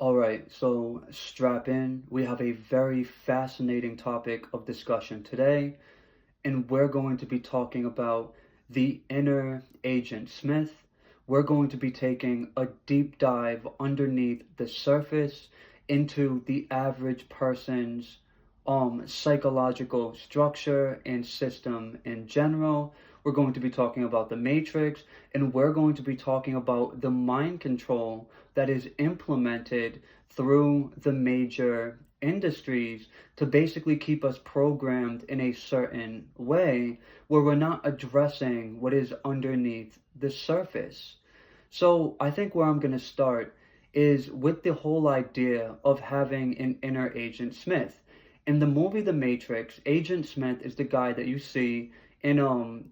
All right, so strap in. We have a very fascinating topic of discussion today, and we're going to be talking about the inner Agent Smith. We're going to be taking a deep dive underneath the surface into the average person's psychological structure and system in general. We're going to be talking about the matrix, and we're going to be talking about the mind control that is implemented through the major industries to basically keep us programmed in a certain way where we're not addressing what is underneath the surface. So I think where I'm going to start is with the whole idea of having an inner Agent Smith. In the movie The Matrix, Agent Smith is the guy that you see in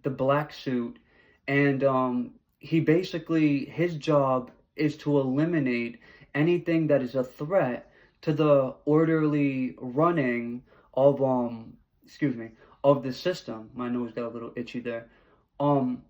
the black suit, and he basically, his job is to eliminate anything that is a threat to the orderly running of excuse me, of the system. My nose got a little itchy there. Um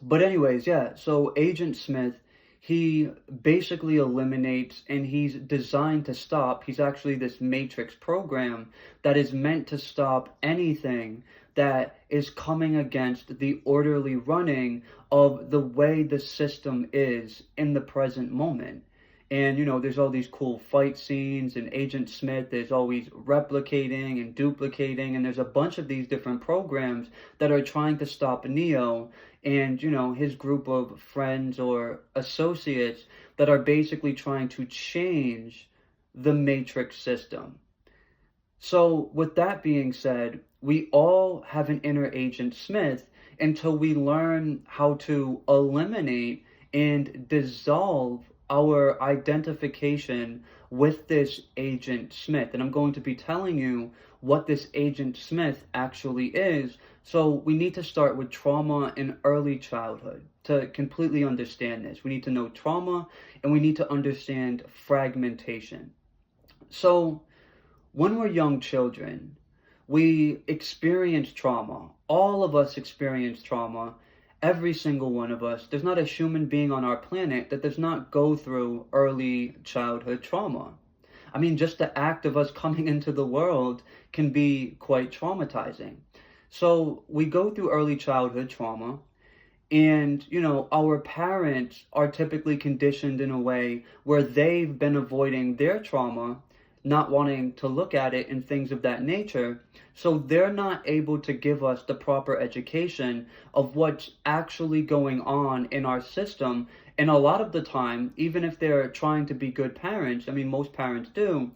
but anyways, yeah, so Agent Smith, he basically eliminates, and he's designed to stop. He's actually this matrix program that is meant to stop anything that is coming against the orderly running of the way the system is in the present moment. And there's all these cool fight scenes, and Agent Smith is always replicating and duplicating, and there's a bunch of these different programs that are trying to stop Neo and his group of friends or associates that are basically trying to change the matrix system. So with that being said, we all have an inner Agent Smith until we learn how to eliminate and dissolve our identification with this Agent Smith. And I'm going to be telling you what this Agent Smith actually is. So we need to start with trauma in early childhood to completely understand this. We need to know trauma, and we need to understand fragmentation. So when we're young children, we experience trauma. All of us experience trauma. Every single one of us. There's not a human being on our planet that does not go through early childhood trauma. I mean, just the act of us coming into the world can be quite traumatizing. So we go through early childhood trauma, and our parents are typically conditioned in a way where they've been avoiding their trauma, not wanting to look at it and things of that nature. So they're not able to give us the proper education of what's actually going on in our system. And a lot of the time, even if they're trying to be good parents, I mean, most parents do,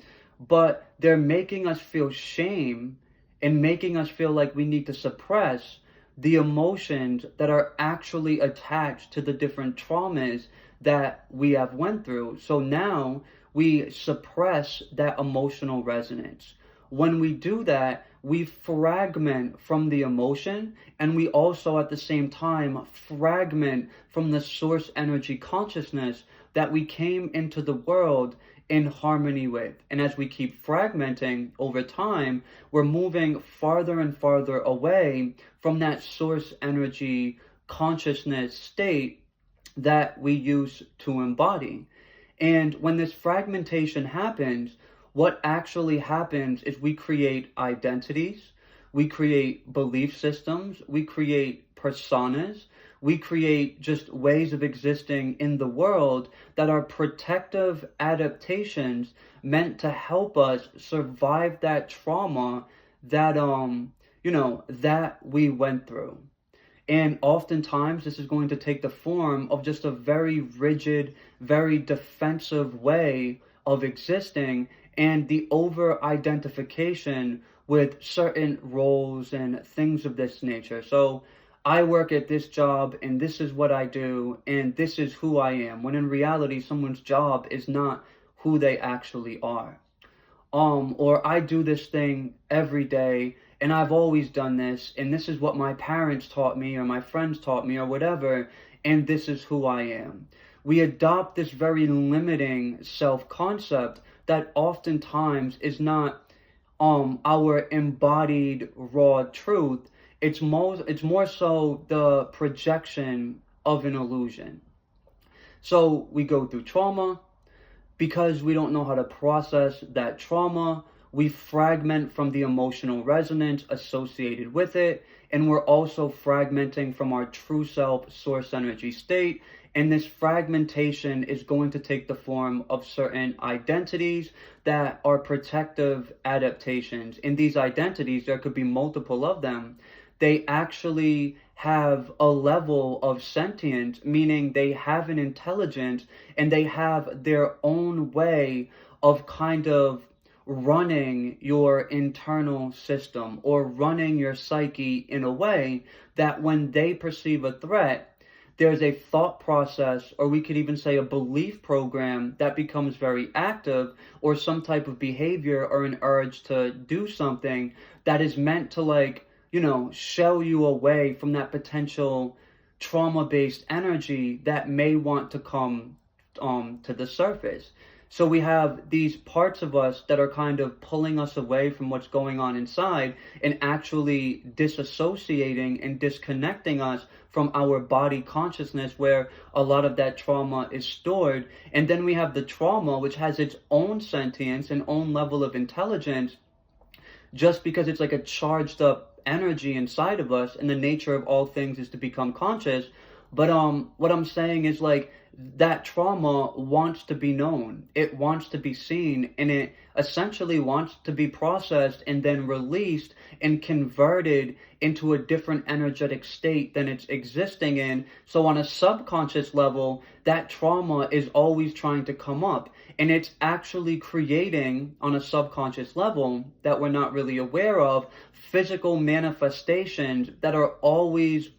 but they're making us feel shame and making us feel like we need to suppress the emotions that are actually attached to the different traumas that we have went through. So now we suppress that emotional resonance. When we do that, we fragment from the emotion, and we also at the same time fragment from the source energy consciousness that we came into the world in harmony with. And as we keep fragmenting over time, we're moving farther and farther away from that source energy consciousness state that we used to embody. And when this fragmentation happens, what actually happens is we create identities, we create belief systems, we create personas, we create just ways of existing in the world that are protective adaptations meant to help us survive that trauma that that we went through. And oftentimes this is going to take the form of just a very rigid, very defensive way of existing, and the over-identification with certain roles and things of this nature. So I work at this job, and this is what I do, and this is who I am, when in reality, someone's job is not who they actually are. Or I do this thing every day, and I've always done this, and this is what my parents taught me, or my friends taught me, or whatever, and this is who I am. We adopt this very limiting self-concept that oftentimes is not our embodied raw truth. It's more so the projection of an illusion. So we go through trauma, because we don't know how to process that trauma, we fragment from the emotional resonance associated with it, and we're also fragmenting from our true self source energy state. And this fragmentation is going to take the form of certain identities that are protective adaptations. In these identities, there could be multiple of them. They actually have a level of sentience, meaning they have an intelligence and they have their own way of kind of running your internal system or running your psyche in a way that when they perceive a threat, there's a thought process, or we could even say a belief program that becomes very active, or some type of behavior or an urge to do something that is meant to, like, show you away from that potential trauma-based energy that may want to come to the surface. So we have these parts of us that are kind of pulling us away from what's going on inside and actually disassociating and disconnecting us from our body consciousness, where a lot of that trauma is stored. And then we have the trauma, which has its own sentience and own level of intelligence, just because it's like a charged up energy inside of us, and the nature of all things is to become conscious. But what I'm saying is, like, that trauma wants to be known, it wants to be seen, and it essentially wants to be processed and then released and converted into a different energetic state than it's existing in. So on a subconscious level, that trauma is always trying to come up, and it's actually creating, on a subconscious level that we're not really aware of, physical manifestations that are always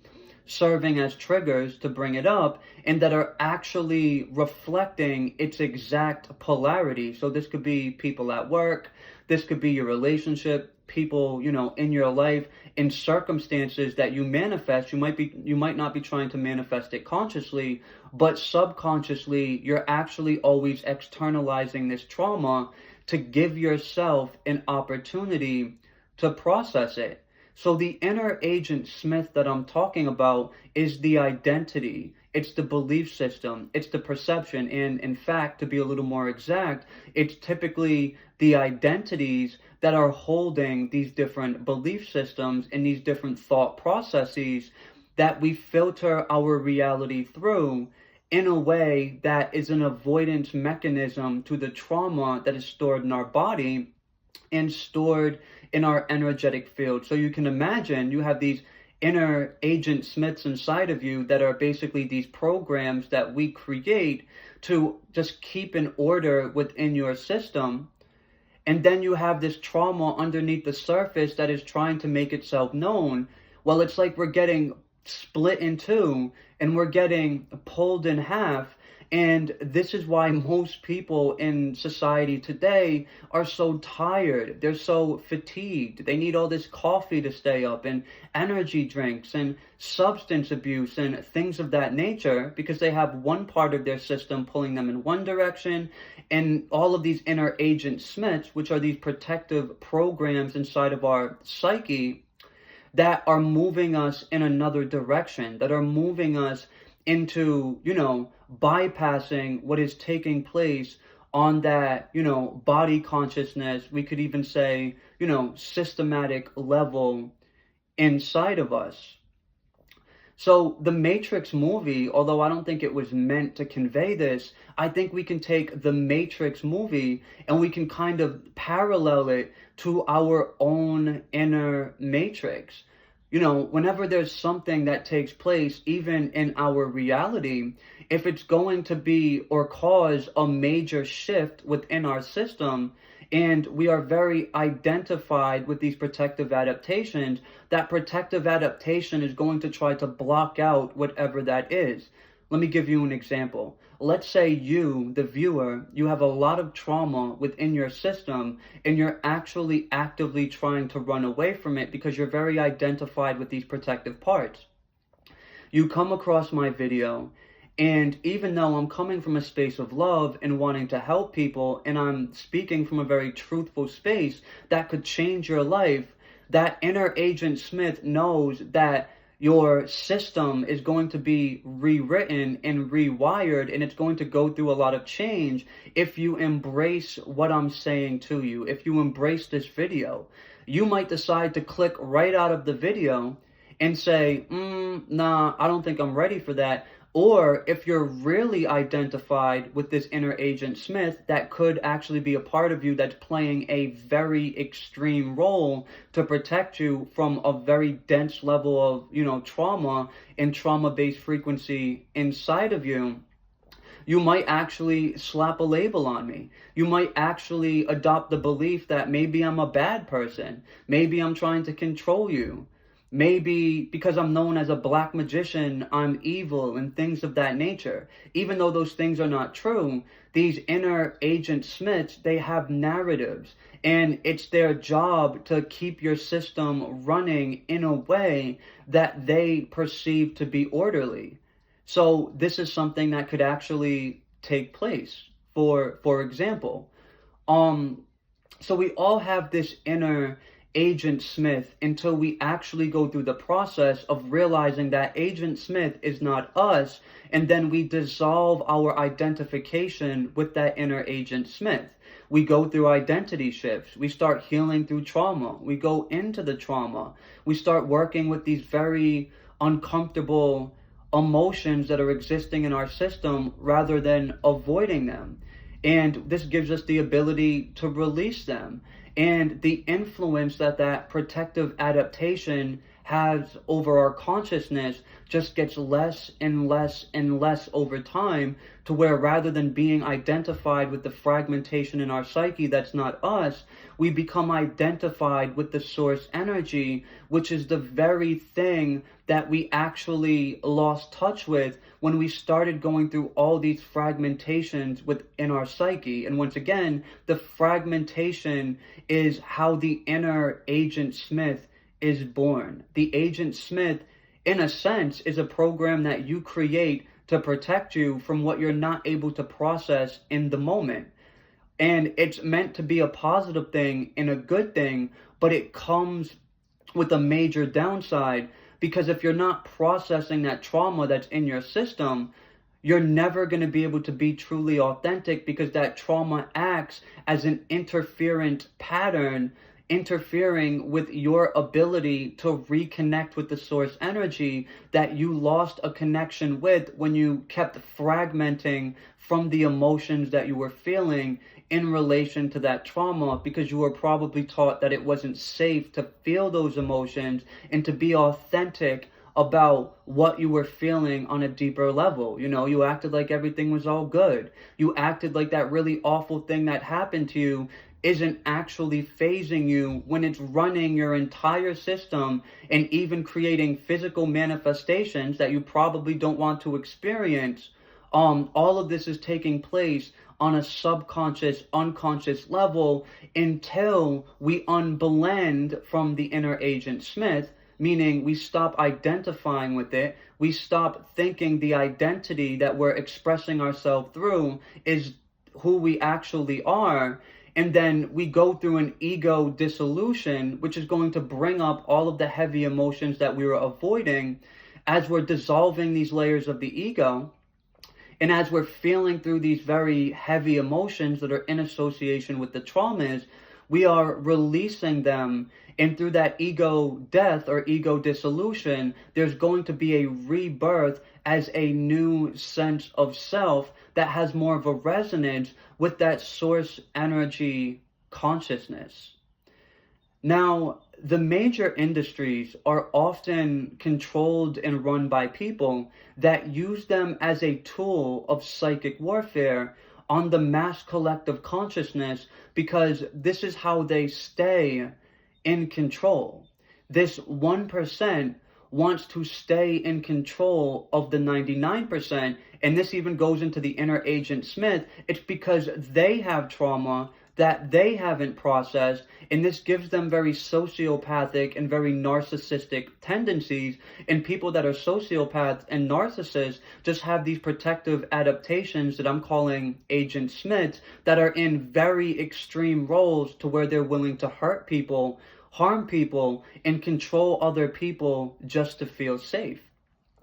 serving as triggers to bring it up, and that are actually reflecting its exact polarity. So this could be people at work, this could be your relationship, people, in your life, in circumstances that you manifest. You might not be trying to manifest it consciously, but subconsciously, you're actually always externalizing this trauma to give yourself an opportunity to process it. So the inner agent Smith that I'm talking about is the identity. It's the belief system. It's the perception. And in fact, to be a little more exact, it's typically the identities that are holding these different belief systems and these different thought processes that we filter our reality through in a way that is an avoidance mechanism to the trauma that is stored in our body and stored in our energetic field. So you can imagine you have these inner agent Smiths inside of you that are basically these programs that we create to just keep in order within your system. And then you have this trauma underneath the surface that is trying to make itself known. Well, it's like we're getting split in two and we're getting pulled in half. And this is why most people in society today are so tired. They're so fatigued. They need all this coffee to stay up, and energy drinks and substance abuse and things of that nature, because they have one part of their system pulling them in one direction, and all of these inner agent Smiths, which are these protective programs inside of our psyche, that are moving us in another direction, that are moving us into, bypassing what is taking place on that, body consciousness, we could even say, systematic level inside of us. So the Matrix movie, although I don't think it was meant to convey this, I think we can take the Matrix movie and we can kind of parallel it to our own inner matrix. Whenever there's something that takes place, even in our reality, if it's going to be or cause a major shift within our system, and we are very identified with these protective adaptations, that protective adaptation is going to try to block out whatever that is. Let me give you an example. Let's say you, the viewer, you have a lot of trauma within your system and you're actually actively trying to run away from it because you're very identified with these protective parts. You come across my video, and even though I'm coming from a space of love and wanting to help people, and I'm speaking from a very truthful space that could change your life, that inner agent Smith knows that Your system is going to be rewritten and rewired, and it's going to go through a lot of change if you embrace what I'm saying to you, if you embrace this video. You might decide to click right out of the video and say, nah, I don't think I'm ready for that. Or if you're really identified with this inner agent Smith, that could actually be a part of you that's playing a very extreme role to protect you from a very dense level of, trauma and trauma-based frequency inside of you. You might actually slap a label on me. You might actually adopt the belief that maybe I'm a bad person. Maybe I'm trying to control you. Maybe because I'm known as a black magician, I'm evil and things of that nature. Even though those things are not true, these inner agent Smiths, they have narratives, and it's their job to keep your system running in a way that they perceive to be orderly. So this is something that could actually take place. For example, so we all have this inner Agent Smith until we actually go through the process of realizing that Agent Smith is not us, and then we dissolve our identification with that inner Agent Smith. We go through identity shifts. We start healing through trauma. We go into the trauma. We start working with these very uncomfortable emotions that are existing in our system rather than avoiding them. And this gives us the ability to release them. And the influence that that protective adaptation has over our consciousness just gets less and less and less over time, to where rather than being identified with the fragmentation in our psyche that's not us, we become identified with the source energy, which is the very thing that we actually lost touch with when we started going through all these fragmentations within our psyche. And once again, the fragmentation is how the inner Agent Smith is born. The Agent Smith, in a sense, is a program that you create to protect you from what you're not able to process in the moment. And it's meant to be a positive thing and a good thing, but it comes with a major downside, because if you're not processing that trauma that's in your system, you're never going to be able to be truly authentic, because that trauma acts as an interferent pattern, interfering with your ability to reconnect with the source energy that you lost a connection with when you kept fragmenting from the emotions that you were feeling in relation to that trauma, because you were probably taught that it wasn't safe to feel those emotions and to be authentic about what you were feeling on a deeper level. You acted like everything was all good. You acted like that really awful thing that happened to you isn't actually phasing you when it's running your entire system and even creating physical manifestations that you probably don't want to experience. All of this is taking place on a subconscious, unconscious level until we unblend from the inner Agent Smith, meaning we stop identifying with it. We stop thinking the identity that we're expressing ourselves through is who we actually are. And then we go through an ego dissolution, which is going to bring up all of the heavy emotions that we were avoiding as we're dissolving these layers of the ego. And as we're feeling through these very heavy emotions that are in association with the traumas, we are releasing them. And through that ego death or ego dissolution, there's going to be a rebirth as a new sense of self that has more of a resonance with that source energy consciousness. Now, the major industries are often controlled and run by people that use them as a tool of psychic warfare on the mass collective consciousness, because this is how they stay in control. This 1% wants to stay in control of the 99%, and this even goes into the inner Agent Smith. It's because they have trauma that they haven't processed, and this gives them very sociopathic and very narcissistic tendencies. And people that are sociopaths and narcissists just have these protective adaptations that I'm calling Agent Smiths, that are in very extreme roles to where they're willing to hurt people harm people and control other people just to feel safe.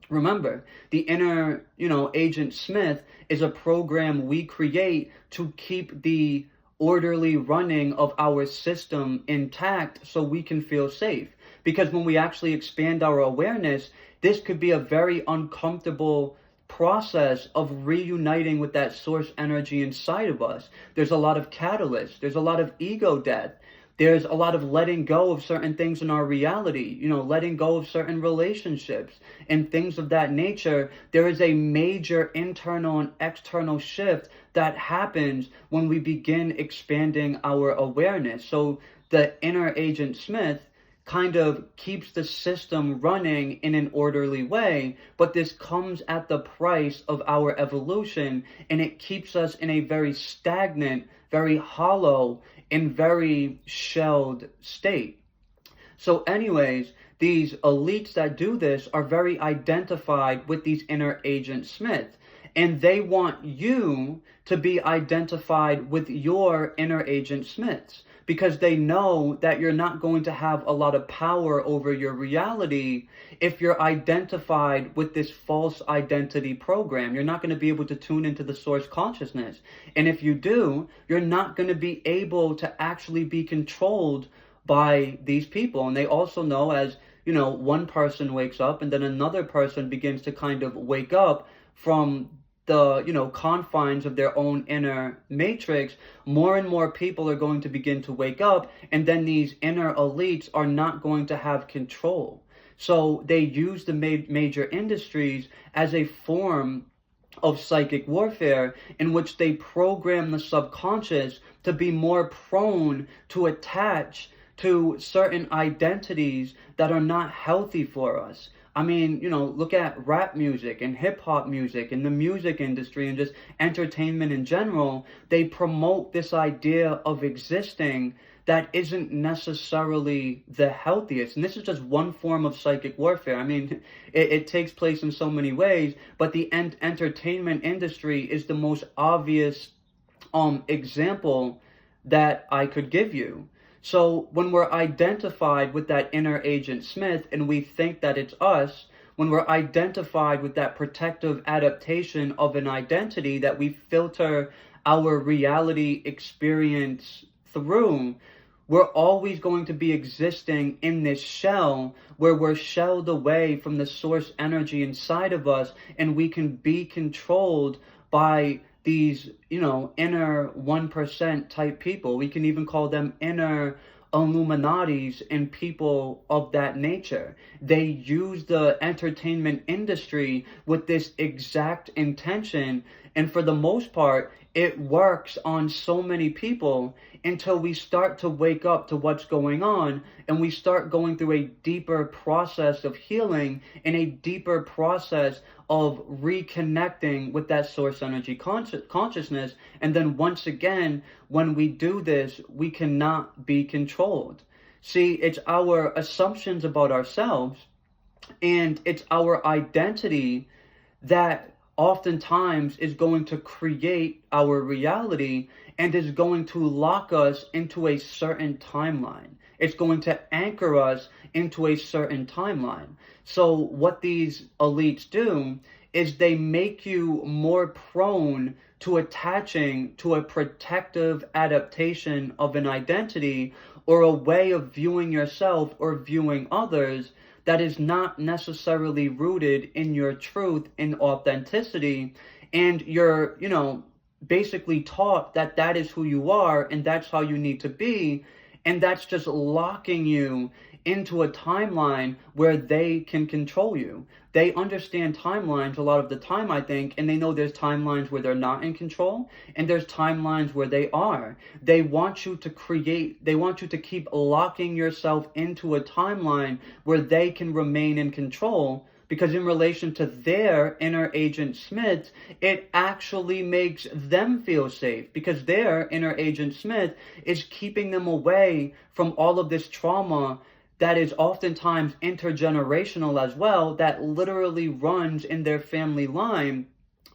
Remember, the inner, Agent Smith is a program we create to keep the orderly running of our system intact so we can feel safe. Because when we actually expand our awareness, this could be a very uncomfortable process of reuniting with that source energy inside of us. There's a lot of catalysts, there's a lot of ego death. There's a lot of letting go of certain things in our reality, letting go of certain relationships and things of that nature. There is a major internal and external shift that happens when we begin expanding our awareness. So the inner Agent Smith kind of keeps the system running in an orderly way, but this comes at the price of our evolution, and it keeps us in a very stagnant, very hollow, and very shelled state. So anyways, these elites that do this are very identified with these inner Agent Smith, and they want you to be identified with your inner Agent Smiths, because they know that you're not going to have a lot of power over your reality if you're identified with this false identity program. You're not going to be able to tune into the source consciousness. And if you do, you're not going to be able to actually be controlled by these people. And they also know, as one person wakes up and then another person begins to kind of wake up from the confines of their own inner matrix, more and more people are going to begin to wake up, and then these inner elites are not going to have control. So they use the major industries as a form of psychic warfare, in which they program the subconscious to be more prone to attach to certain identities that are not healthy for us. I mean, look at rap music and hip hop music and the music industry and just entertainment in general. They promote this idea of existing that isn't necessarily the healthiest. And this is just one form of psychic warfare. I mean, it takes place in so many ways, but the entertainment industry is the most obvious example that I could give you. So when we're identified with that inner Agent Smith and we think that it's us, when we're identified with that protective adaptation of an identity that we filter our reality experience through, we're always going to be existing in this shell where we're shelled away from the source energy inside of us, and we can be controlled by these, inner 1% type people. We can even call them inner Illuminatis and people of that nature. They use the entertainment industry with this exact intention, and for the most part, it works on so many people until we start to wake up to what's going on, and we start going through a deeper process of healing and a deeper process of reconnecting with that source energy consciousness. And then once again, when we do this, we cannot be controlled. See, it's our assumptions about ourselves and it's our identity that oftentimes is going to create our reality and is going to lock us into a certain timeline. It's going to anchor us into a certain timeline. So what these elites do is they make you more prone to attaching to a protective adaptation of an identity or a way of viewing yourself or viewing others that is not necessarily rooted in your truth and authenticity. And you're, basically taught that that is who you are and that's how you need to be. And that's just locking you into a timeline where they can control you. They understand timelines a lot of the time, I think, and they know there's timelines where they're not in control, and there's timelines where they are. They want you to keep locking yourself into a timeline where they can remain in control, because in relation to their inner Agent Smith, it actually makes them feel safe, because their inner Agent Smith is keeping them away from all of this trauma that is oftentimes intergenerational as well, that literally runs in their family line,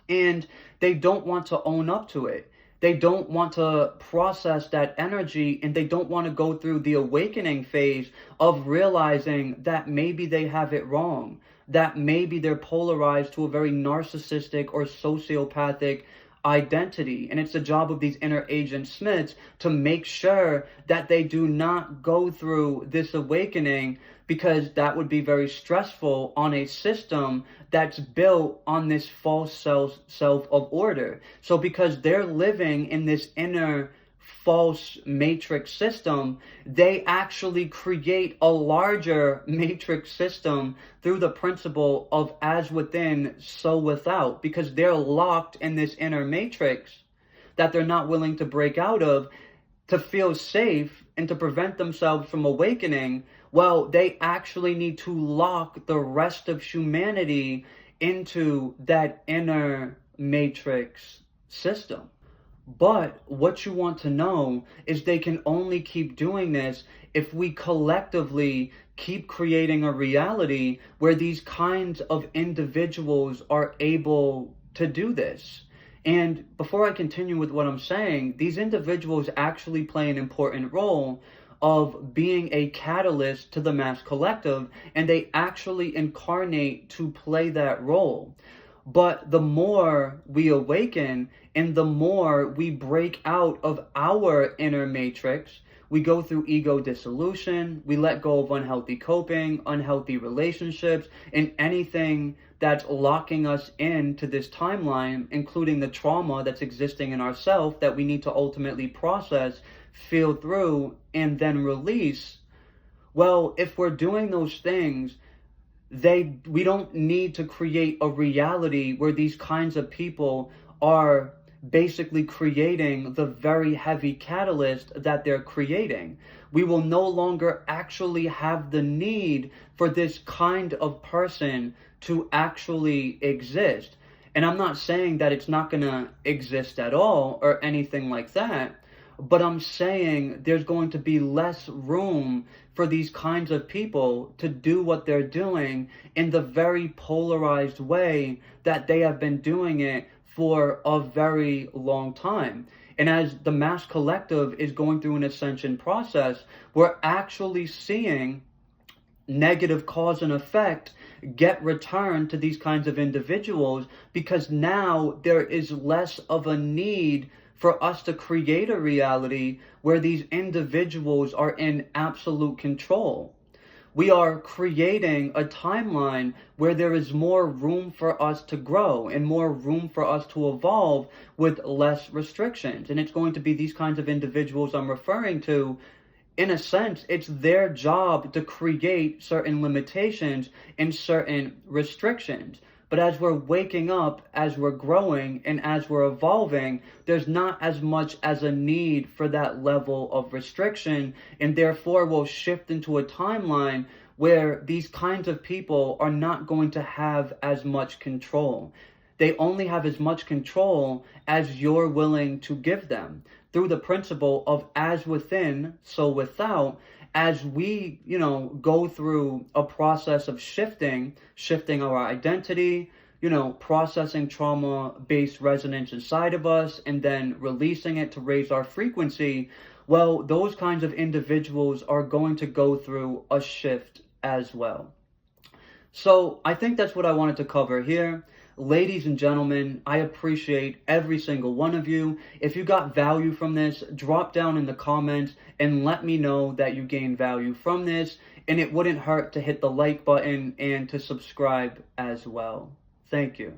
and they don't want to own up to it. They don't want to process that energy, and they don't want to go through the awakening phase of realizing that maybe they have it wrong, that maybe they're polarized to a very narcissistic or sociopathic identity. And it's the job of these inner agent Smiths to make sure that they do not go through this awakening, because that would be very stressful on a system that's built on this false self of order. So because they're living in this inner false matrix system, they actually create a larger matrix system through the principle of as within, so without, because they're locked in this inner matrix that they're not willing to break out of to feel safe and to prevent themselves from awakening. Well, they actually need to lock the rest of humanity into that inner matrix system. But what you want to know is they can only keep doing this if we collectively keep creating a reality where these kinds of individuals are able to do this. And before I continue with what I'm saying, these individuals actually play an important role of being a catalyst to the mass collective, and they actually incarnate to play that role. But the more we awaken and the more we break out of our inner matrix, we go through ego dissolution, we let go of unhealthy coping, unhealthy relationships, and anything that's locking us into this timeline, including the trauma that's existing in ourselves that we need to ultimately process, feel through, and then release. Well, if we're doing those things, we don't need to create a reality where these kinds of people are basically creating the very heavy catalyst that they're creating. We will no longer actually have the need for this kind of person to actually exist. And I'm not saying that it's not going to exist at all or anything like that, but I'm saying there's going to be less room for these kinds of people to do what they're doing in the very polarized way that they have been doing it for a very long time. And as the mass collective is going through an ascension process, we're actually seeing negative cause and effect get returned to these kinds of individuals, because now there is less of a need for us to create a reality where these individuals are in absolute control. We are creating a timeline where there is more room for us to grow and more room for us to evolve with less restrictions. And it's going to be these kinds of individuals I'm referring to. In a sense, it's their job to create certain limitations and certain restrictions. But as we're waking up, as we're growing, and as we're evolving, there's not as much as a need for that level of restriction, and therefore we'll shift into a timeline where these kinds of people are not going to have as much control. They only have as much control as you're willing to give them, through the principle of as within, so without. As we, go through a process of shifting our identity, processing trauma-based resonance inside of us, and then releasing it to raise our frequency, well, those kinds of individuals are going to go through a shift as well. So I think that's what I wanted to cover here. Ladies and gentlemen, I appreciate every single one of you. If you got value from this, drop down in the comments and let me know that you gained value from this. And it wouldn't hurt to hit the like button and to subscribe as well. Thank you.